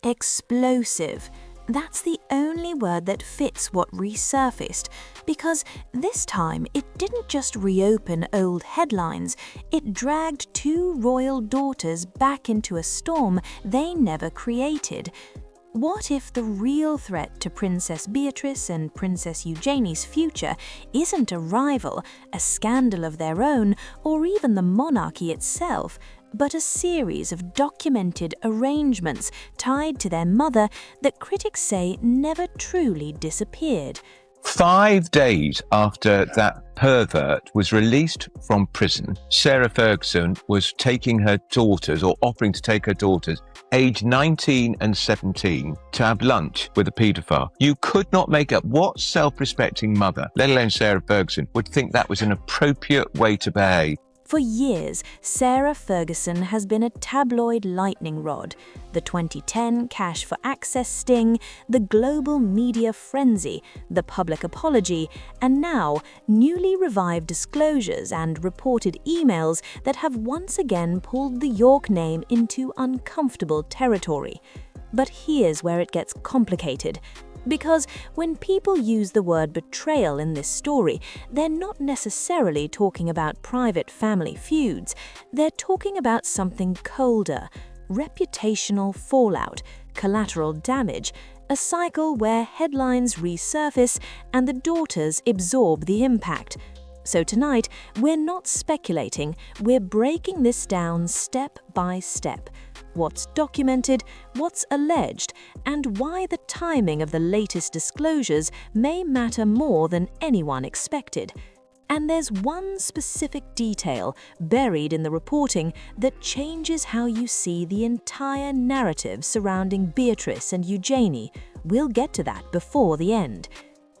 Explosive. That's the only word that fits what resurfaced, because this time it didn't just reopen old headlines, it dragged two royal daughters back into a storm they never created. What if the real threat to Princess Beatrice and Princess Eugenie's future isn't a rival, a scandal of their own, or even the monarchy itself, but a series of documented arrangements tied to their mother that critics say never truly disappeared? 5 days after that pervert was released from prison, Sarah Ferguson was taking her daughters, or offering to take her daughters, aged 19 and 17, to have lunch with a paedophile. You could not make up what self-respecting mother, let alone Sarah Ferguson, would think that was an appropriate way to behave. For years, Sarah Ferguson has been a tabloid lightning rod. The 2010 cash for access sting, the global media frenzy, the public apology, and now newly revived disclosures and reported emails that have once again pulled the York name into uncomfortable territory. But here's where it gets complicated. Because when people use the word betrayal in this story, they're not necessarily talking about private family feuds. They're talking about something colder: reputational fallout, collateral damage, a cycle where headlines resurface and the daughters absorb the impact. So tonight, we're not speculating, we're breaking this down step by step. What's documented, what's alleged, and why the timing of the latest disclosures may matter more than anyone expected. And there's one specific detail buried in the reporting that changes how you see the entire narrative surrounding Beatrice and Eugenie. We'll get to that before the end.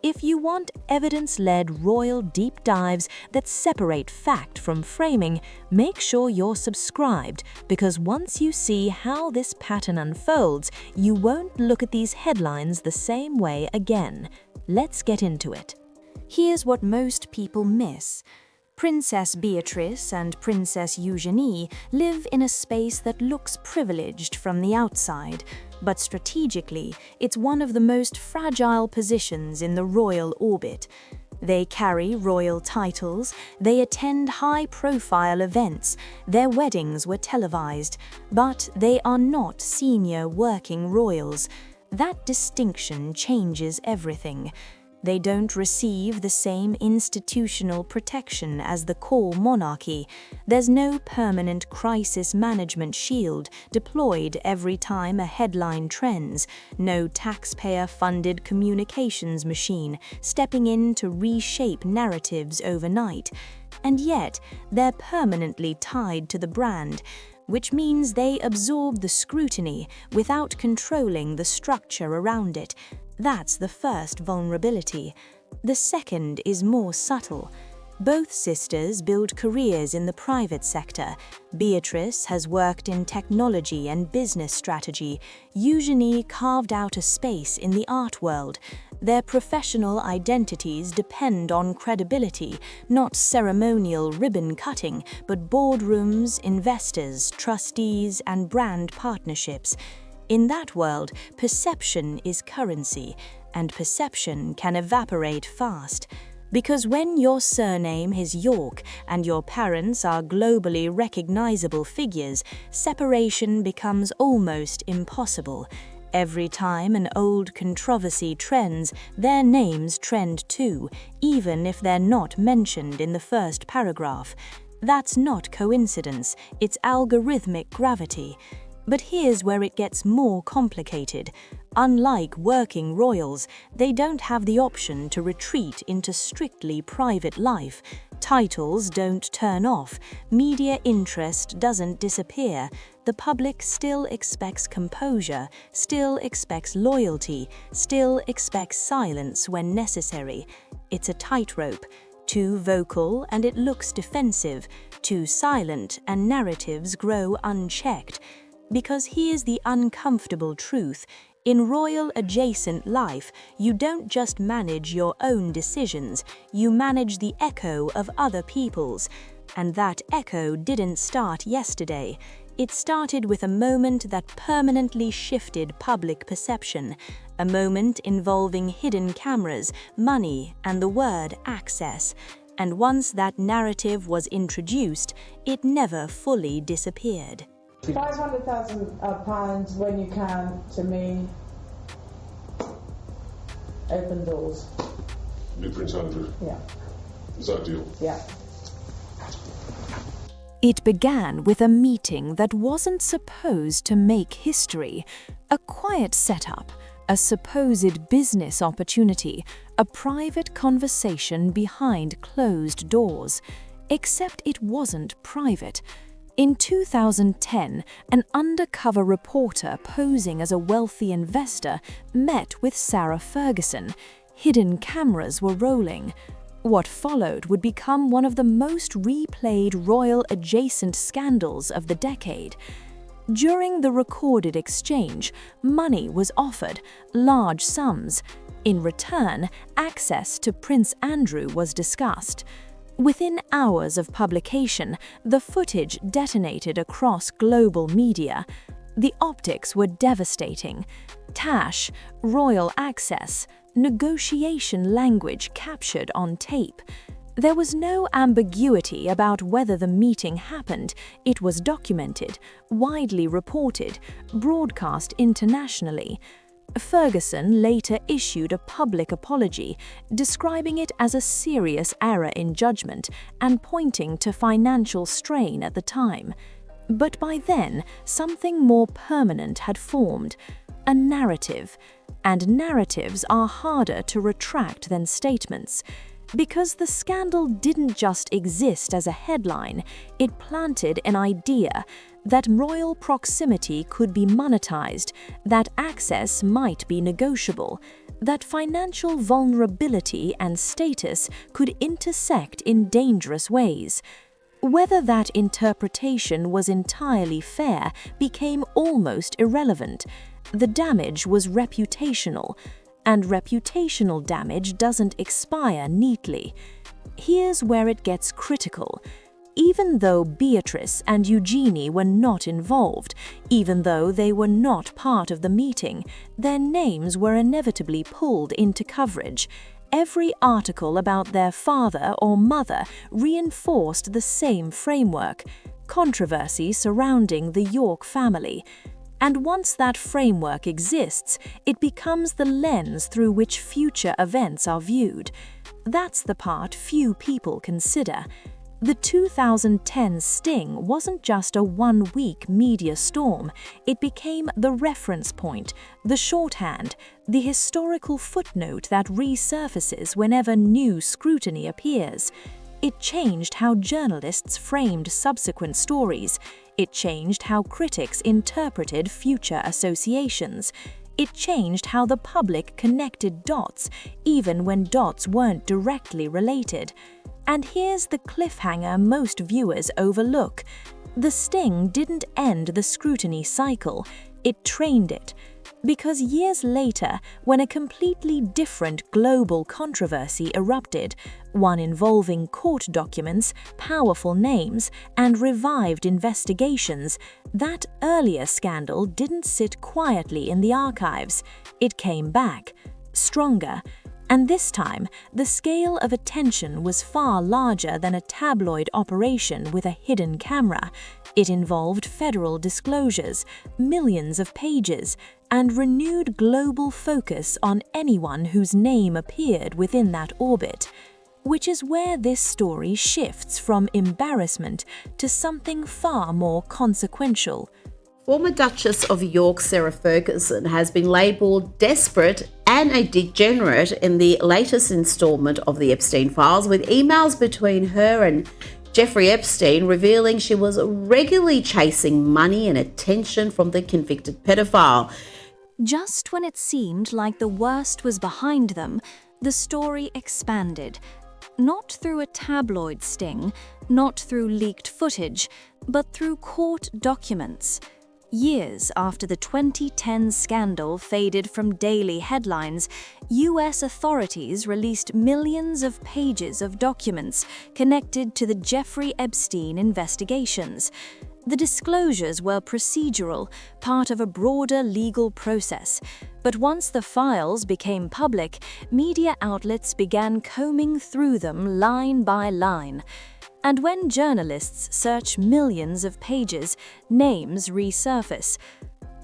If you want evidence-led royal deep dives that separate fact from framing, make sure you're subscribed, because once you see how this pattern unfolds, you won't look at these headlines the same way again. Let's get into it. Here's what most people miss. Princess Beatrice and Princess Eugenie live in a space that looks privileged from the outside, but strategically, it's one of the most fragile positions in the royal orbit. They carry royal titles, they attend high-profile events, their weddings were televised, but they are not senior working royals. That distinction changes everything. They don't receive the same institutional protection as the core monarchy. There's no permanent crisis management shield deployed every time a headline trends, no taxpayer-funded communications machine stepping in to reshape narratives overnight. And yet, they're permanently tied to the brand, which means they absorb the scrutiny without controlling the structure around it. That's the first vulnerability. The second is more subtle. Both sisters build careers in the private sector. Beatrice has worked in technology and business strategy. Eugenie carved out a space in the art world. Their professional identities depend on credibility, not ceremonial ribbon cutting, but boardrooms, investors, trustees, and brand partnerships. In that world, perception is currency, and perception can evaporate fast. Because when your surname is York and your parents are globally recognizable figures, separation becomes almost impossible. Every time an old controversy trends, their names trend too, even if they're not mentioned in the first paragraph. That's not coincidence, it's algorithmic gravity. But here's where it gets more complicated. Unlike working royals, they don't have the option to retreat into strictly private life. Titles don't turn off, media interest doesn't disappear. The public still expects composure, still expects loyalty, still expects silence when necessary. It's a tightrope. Too vocal and it looks defensive, too silent and narratives grow unchecked. Because here's the uncomfortable truth. In royal adjacent life, you don't just manage your own decisions, you manage the echo of other people's. And that echo didn't start yesterday. It started with a moment that permanently shifted public perception, a moment involving hidden cameras, money, and the word access. And once that narrative was introduced, it never fully disappeared. £500,000 when you can, to me, open doors. With Prince Andrew? Yeah. Is that a deal? Yeah. It began with a meeting that wasn't supposed to make history, a quiet setup, a supposed business opportunity, a private conversation behind closed doors. Except it wasn't private. In 2010, an undercover reporter posing as a wealthy investor met with Sarah Ferguson. Hidden cameras were rolling. What followed would become one of the most replayed royal-adjacent scandals of the decade. During the recorded exchange, money was offered, large sums. In return, access to Prince Andrew was discussed. Within hours of publication, the footage detonated across global media. The optics were devastating. Tash, royal access, negotiation language captured on tape. There was no ambiguity about whether the meeting happened. It was documented, widely reported, broadcast internationally. Ferguson later issued a public apology, describing it as a serious error in judgment and pointing to financial strain at the time. But by then, something more permanent had formed, a narrative. And narratives are harder to retract than statements. Because the scandal didn't just exist as a headline, it planted an idea that royal proximity could be monetized, that access might be negotiable, that financial vulnerability and status could intersect in dangerous ways. Whether that interpretation was entirely fair became almost irrelevant. The damage was reputational, and reputational damage doesn't expire neatly. Here's where it gets critical. Even though Beatrice and Eugenie were not involved, even though they were not part of the meeting, their names were inevitably pulled into coverage. Every article about their father or mother reinforced the same framework: controversy surrounding the York family. And once that framework exists, it becomes the lens through which future events are viewed. That's the part few people consider. The 2010 sting wasn't just a one-week media storm. It became the reference point, the shorthand, the historical footnote that resurfaces whenever new scrutiny appears. It changed how journalists framed subsequent stories. It changed how critics interpreted future associations. It changed how the public connected dots, even when dots weren't directly related. And here's the cliffhanger most viewers overlook. The sting didn't end the scrutiny cycle, it trained it. Because years later, when a completely different global controversy erupted, one involving court documents, powerful names, and revived investigations, that earlier scandal didn't sit quietly in the archives. It came back, stronger. And this time, the scale of attention was far larger than a tabloid operation with a hidden camera. It involved federal disclosures, millions of pages, and renewed global focus on anyone whose name appeared within that orbit. Which is where this story shifts from embarrassment to something far more consequential. Former Duchess of York Sarah Ferguson has been labelled desperate and a degenerate in the latest instalment of the Epstein files, with emails between her and Jeffrey Epstein revealing she was regularly chasing money and attention from the convicted pedophile. Just when it seemed like the worst was behind them, the story expanded. Not through a tabloid sting, not through leaked footage, but through court documents. Years after the 2010 scandal faded from daily headlines, US authorities released millions of pages of documents connected to the Jeffrey Epstein investigations. The disclosures were procedural, part of a broader legal process. But once the files became public, media outlets began combing through them line by line. And when journalists search millions of pages, names resurface.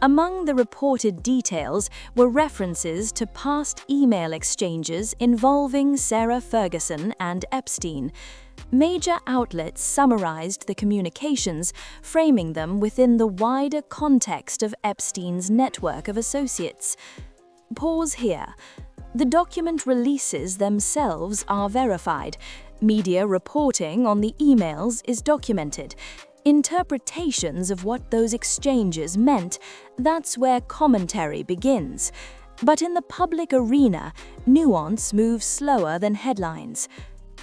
Among the reported details were references to past email exchanges involving Sarah Ferguson and Epstein. Major outlets summarized the communications, framing them within the wider context of Epstein's network of associates. Pause here. The document releases themselves are verified. Media reporting on the emails is documented. Interpretations of what those exchanges meant, that's where commentary begins. But in the public arena, nuance moves slower than headlines.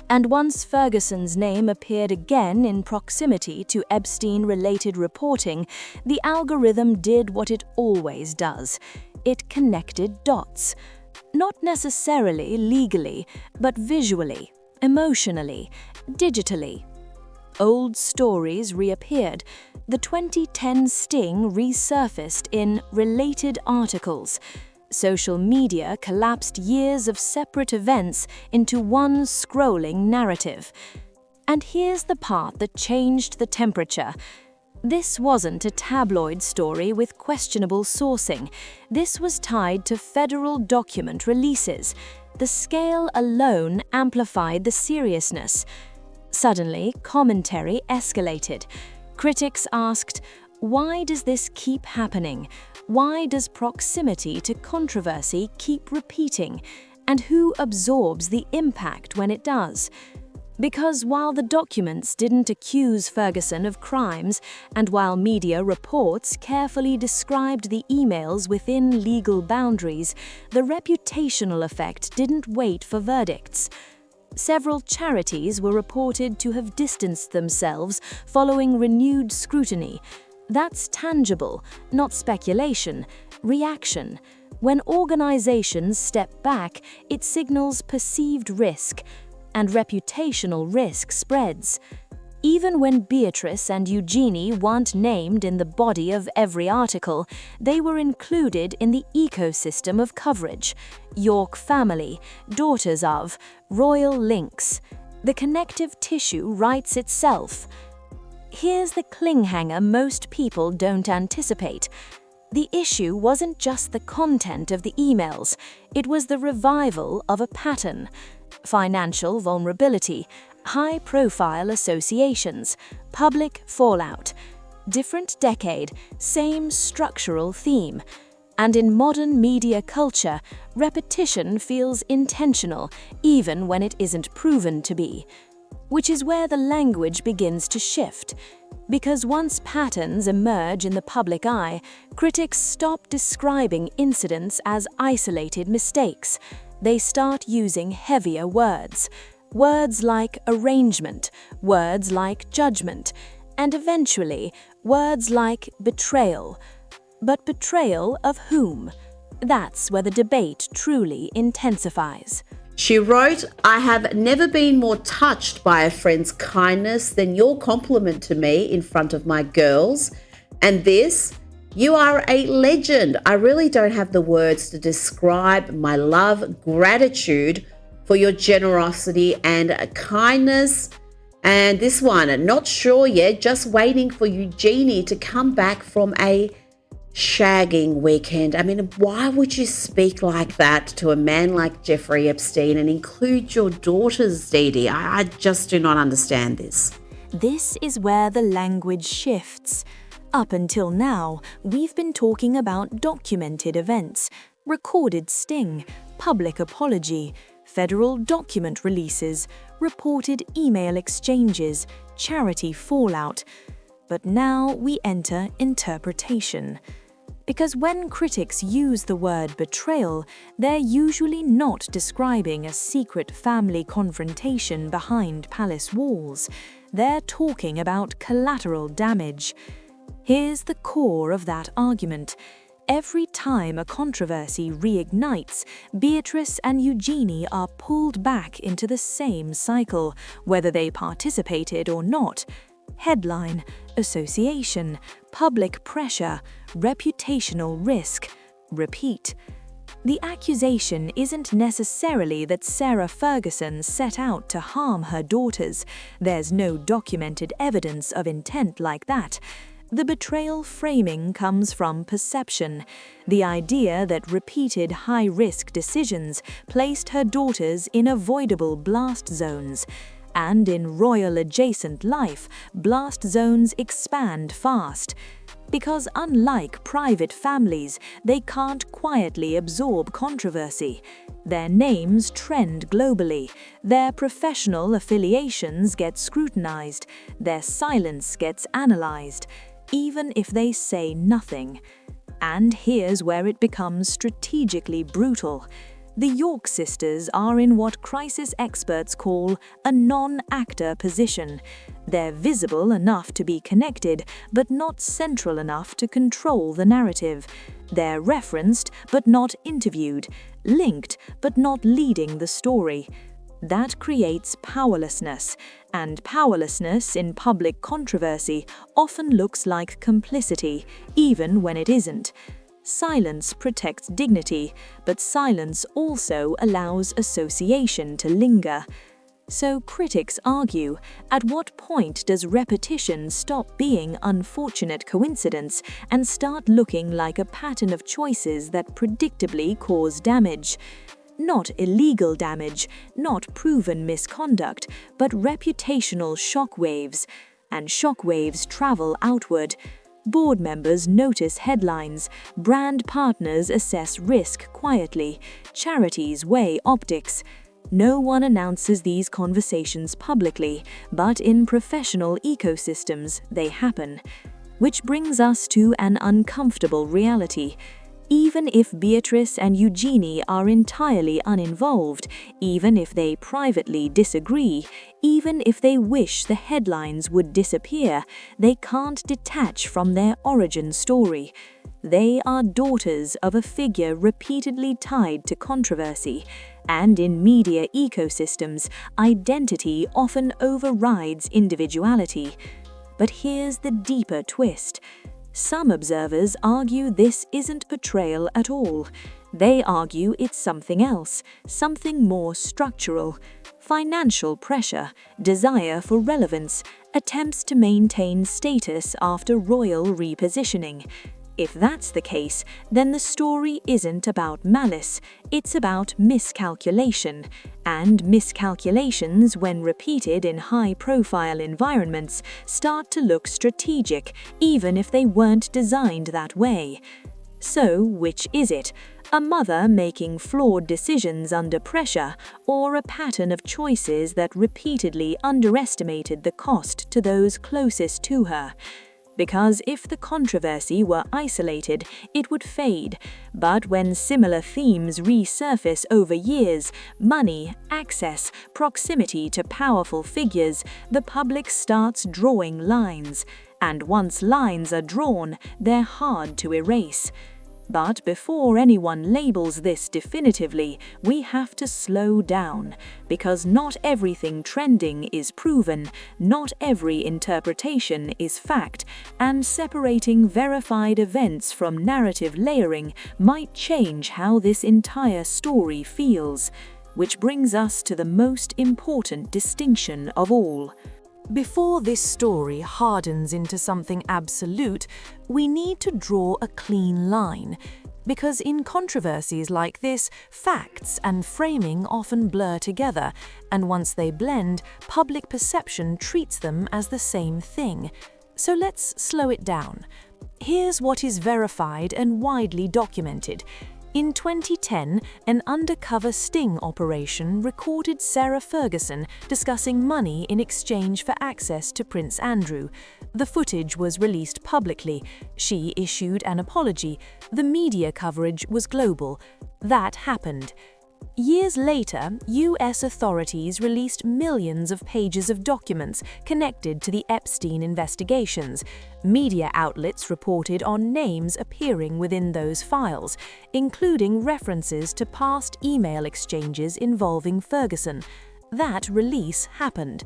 And once Ferguson's name appeared again in proximity to Epstein-related reporting, the algorithm did what it always does. It connected dots. Not necessarily legally, but visually, emotionally, digitally. Old stories reappeared. The 2010 sting resurfaced in related articles. Social media collapsed years of separate events into one scrolling narrative. And here's the part that changed the temperature. This wasn't a tabloid story with questionable sourcing. This was tied to federal document releases. The scale alone amplified the seriousness. Suddenly, commentary escalated. Critics asked, why does this keep happening? Why does proximity to controversy keep repeating? And who absorbs the impact when it does? Because while the documents didn't accuse Ferguson of crimes, and while media reports carefully described the emails within legal boundaries, the reputational effect didn't wait for verdicts. Several charities were reported to have distanced themselves following renewed scrutiny. That's tangible, not speculation, reaction. When organizations step back, it signals perceived risk, and reputational risk spreads. Even when Beatrice and Eugenie weren't named in the body of every article, they were included in the ecosystem of coverage. York family, daughters of, royal links. The connective tissue writes itself. Here's the cliffhanger most people don't anticipate. The issue wasn't just the content of the emails, it was the revival of a pattern. Financial vulnerability, high-profile associations, public fallout. Different decade, same structural theme. And in modern media culture, repetition feels intentional, even when it isn't proven to be. Which is where the language begins to shift. Because once patterns emerge in the public eye, critics stop describing incidents as isolated mistakes. They start using heavier words. Words like arrangement, words like judgment, and eventually, words like betrayal. But betrayal of whom? That's where the debate truly intensifies. She wrote, I have never been more touched by a friend's kindness than your compliment to me in front of my girls. And this, you are a legend. I really don't have the words to describe my love, gratitude for your generosity and kindness. And this one, not sure yet, just waiting for Eugenie to come back from a shagging weekend. I mean, why would you speak like that to a man like Jeffrey Epstein and include your daughters, Dee Dee? I just do not understand this. This is where the language shifts. Up until now, we've been talking about documented events, recorded sting, public apology, federal document releases, reported email exchanges, charity fallout. But now we enter interpretation. Because when critics use the word betrayal, they're usually not describing a secret family confrontation behind palace walls. They're talking about collateral damage. Here's the core of that argument. Every time a controversy reignites, Beatrice and Eugenie are pulled back into the same cycle, whether they participated or not. Headline, association, public pressure, reputational risk. Repeat. The accusation isn't necessarily that Sarah Ferguson set out to harm her daughters. There's no documented evidence of intent like that. The betrayal framing comes from perception, the idea that repeated high-risk decisions placed her daughters in avoidable blast zones. And in royal-adjacent life, blast zones expand fast. Because unlike private families, they can't quietly absorb controversy. Their names trend globally, their professional affiliations get scrutinized, their silence gets analyzed, even if they say nothing. And here's where it becomes strategically brutal. The York sisters are in what crisis experts call a non-actor position. They're visible enough to be connected, but not central enough to control the narrative. They're referenced, but not interviewed, linked, but not leading the story. That creates powerlessness, and powerlessness in public controversy often looks like complicity, even when it isn't. Silence protects dignity, but silence also allows association to linger. So critics argue, at what point does repetition stop being unfortunate coincidence and start looking like a pattern of choices that predictably cause damage? Not illegal damage, not proven misconduct, but reputational shockwaves. And shockwaves travel outward. Board members notice headlines, brand partners assess risk quietly, charities weigh optics. No one announces these conversations publicly, but in professional ecosystems they happen. Which brings us to an uncomfortable reality. Even if Beatrice and Eugenie are entirely uninvolved, even if they privately disagree, even if they wish the headlines would disappear, they can't detach from their origin story. They are daughters of a figure repeatedly tied to controversy, and in media ecosystems, identity often overrides individuality. But here's the deeper twist. Some observers argue this isn't betrayal at all. They argue it's something else, something more structural. Financial pressure, desire for relevance, attempts to maintain status after royal repositioning. If that's the case, then the story isn't about malice, it's about miscalculation. And miscalculations, when repeated in high-profile environments, start to look strategic, even if they weren't designed that way. So, which is it? A mother making flawed decisions under pressure, or a pattern of choices that repeatedly underestimated the cost to those closest to her? Because if the controversy were isolated, it would fade. But when similar themes resurface over years, money, access, proximity to powerful figures, the public starts drawing lines. And once lines are drawn, they're hard to erase. But before anyone labels this definitively, we have to slow down, because not everything trending is proven, not every interpretation is fact, and separating verified events from narrative layering might change how this entire story feels. Which brings us to the most important distinction of all. Before this story hardens into something absolute, we need to draw a clean line. Because in controversies like this, facts and framing often blur together, and once they blend, public perception treats them as the same thing. So let's slow it down. Here's what is verified and widely documented. In 2010, an undercover sting operation recorded Sarah Ferguson discussing money in exchange for access to Prince Andrew. The footage was released publicly. She issued an apology. The media coverage was global. That happened. Years later, US authorities released millions of pages of documents connected to the Epstein investigations. Media outlets reported on names appearing within those files, including references to past email exchanges involving Ferguson. That release happened.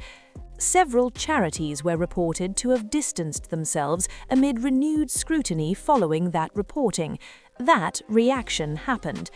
Several charities were reported to have distanced themselves amid renewed scrutiny following that reporting. That reaction happened.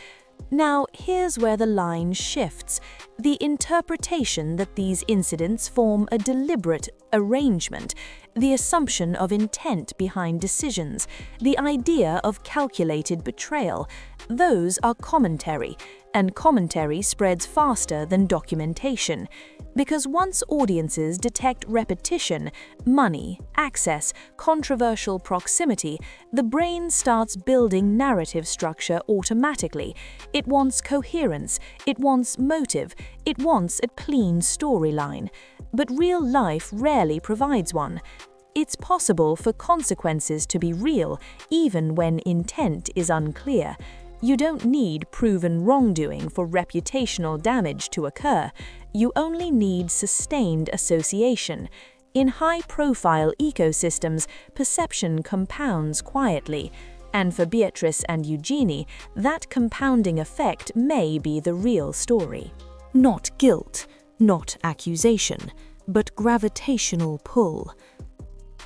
Now, here's where the line shifts. The interpretation that these incidents form a deliberate arrangement, the assumption of intent behind decisions, the idea of calculated betrayal, those are commentary, and commentary spreads faster than documentation. Because once audiences detect repetition, money, access, controversial proximity, the brain starts building narrative structure automatically. It wants coherence, it wants motive, it wants a clean storyline. But real life rarely provides one. It's possible for consequences to be real, even when intent is unclear. You don't need proven wrongdoing for reputational damage to occur. You only need sustained association. In high-profile ecosystems, perception compounds quietly. And for Beatrice and Eugenie, that compounding effect may be the real story. Not guilt, not accusation, but gravitational pull.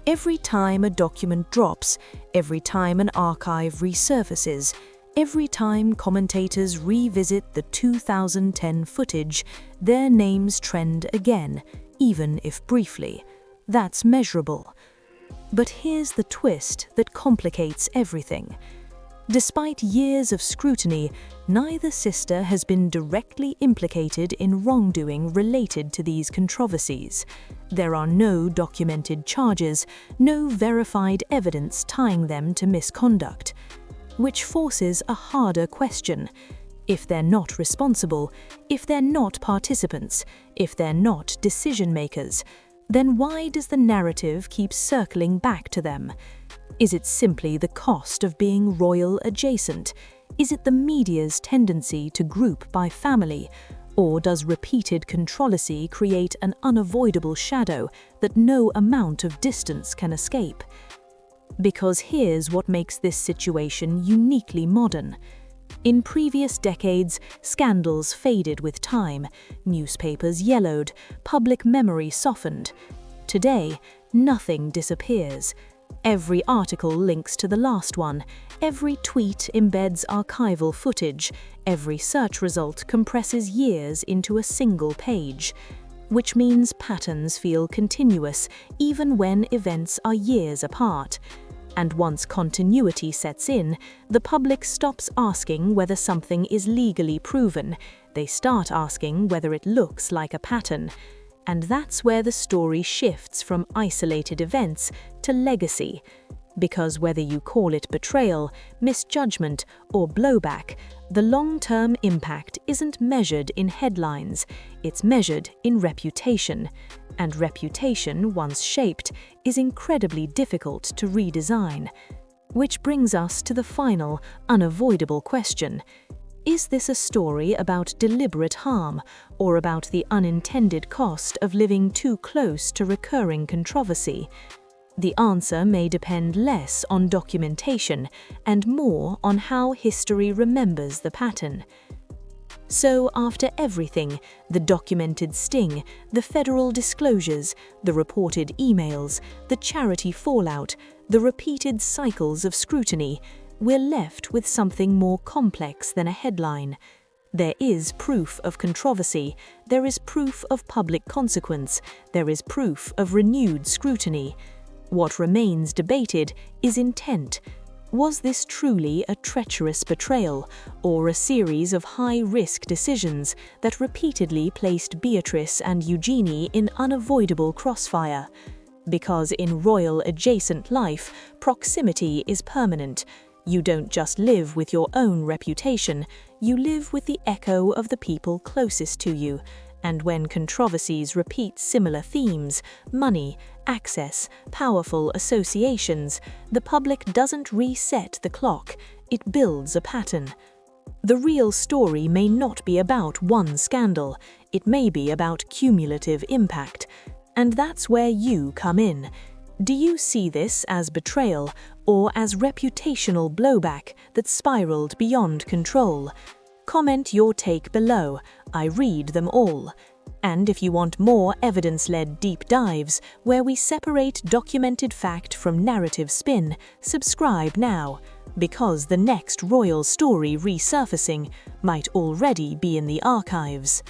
Every time a document drops, every time an archive resurfaces, every time commentators revisit the 2010 footage, their names trend again, even if briefly. That's measurable. But here's the twist that complicates everything. Despite years of scrutiny, neither sister has been directly implicated in wrongdoing related to these controversies. There are no documented charges, no verified evidence tying them to misconduct. Which forces a harder question. If they're not responsible, if they're not participants, if they're not decision-makers, then why does the narrative keep circling back to them? Is it simply the cost of being royal adjacent? Is it the media's tendency to group by family? Or does repeated controversy create an unavoidable shadow that no amount of distance can escape? Because here's what makes this situation uniquely modern. In previous decades, scandals faded with time, newspapers yellowed, public memory softened. Today, nothing disappears. Every article links to the last one, every tweet embeds archival footage, every search result compresses years into a single page. Which means patterns feel continuous even when events are years apart. And once continuity sets in, the public stops asking whether something is legally proven. They start asking whether it looks like a pattern. And that's where the story shifts from isolated events to legacy. Because whether you call it betrayal, misjudgment, or blowback, the long-term impact isn't measured in headlines, it's measured in reputation. And reputation, once shaped, is incredibly difficult to redesign. Which brings us to the final, unavoidable question. Is this a story about deliberate harm, or about the unintended cost of living too close to recurring controversy? The answer may depend less on documentation and more on how history remembers the pattern. So after everything, the documented sting, the federal disclosures, the reported emails, the charity fallout, the repeated cycles of scrutiny, we're left with something more complex than a headline. There is proof of controversy, there is proof of public consequence, there is proof of renewed scrutiny. What remains debated is intent. Was this truly a treacherous betrayal, or a series of high-risk decisions that repeatedly placed Beatrice and Eugenie in unavoidable crossfire? Because in royal adjacent life, proximity is permanent. You don't just live with your own reputation, you live with the echo of the people closest to you. And when controversies repeat similar themes, money, access, powerful associations, the public doesn't reset the clock, it builds a pattern. The real story may not be about one scandal, it may be about cumulative impact. And that's where you come in. Do you see this as betrayal or as reputational blowback that spiraled beyond control? Comment your take below. I read them all. And if you want more evidence-led deep dives where we separate documented fact from narrative spin, subscribe now, because the next royal story resurfacing might already be in the archives.